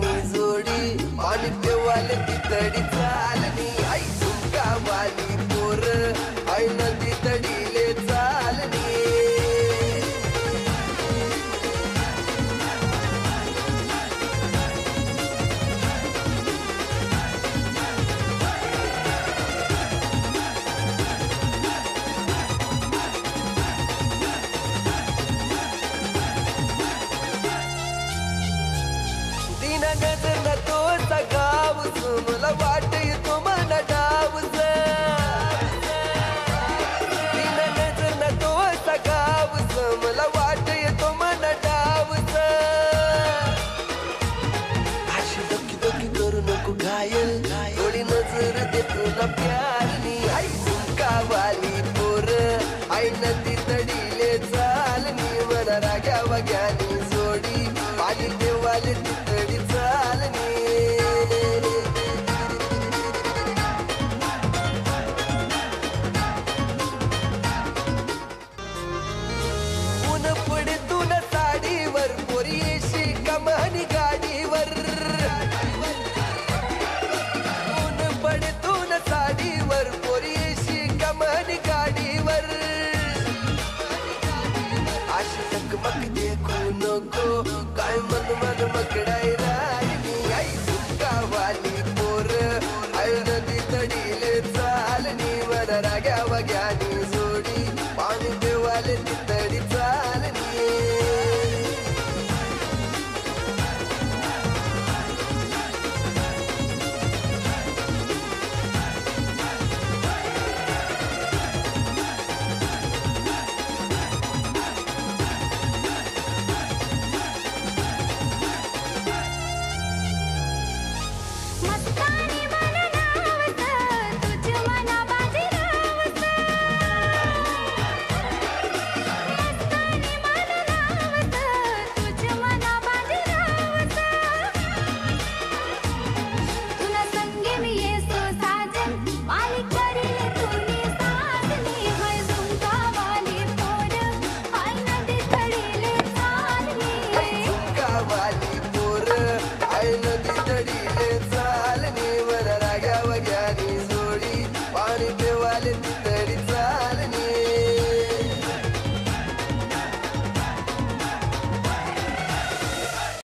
पाणी जोडी पाणी पेवाल तितडी चालनी आई झुमका वाली पोर आई नदी तडीले चालनी नजर न तो सगावस मला वाट येतो मना डावस दिन नजर न तो सगावस मला वाट येतो मना डावस अशी दोकी दोकी करू नको घायल थोडी नजर दे तुला प्यारनी आई झुमका वाली पोर आई नदी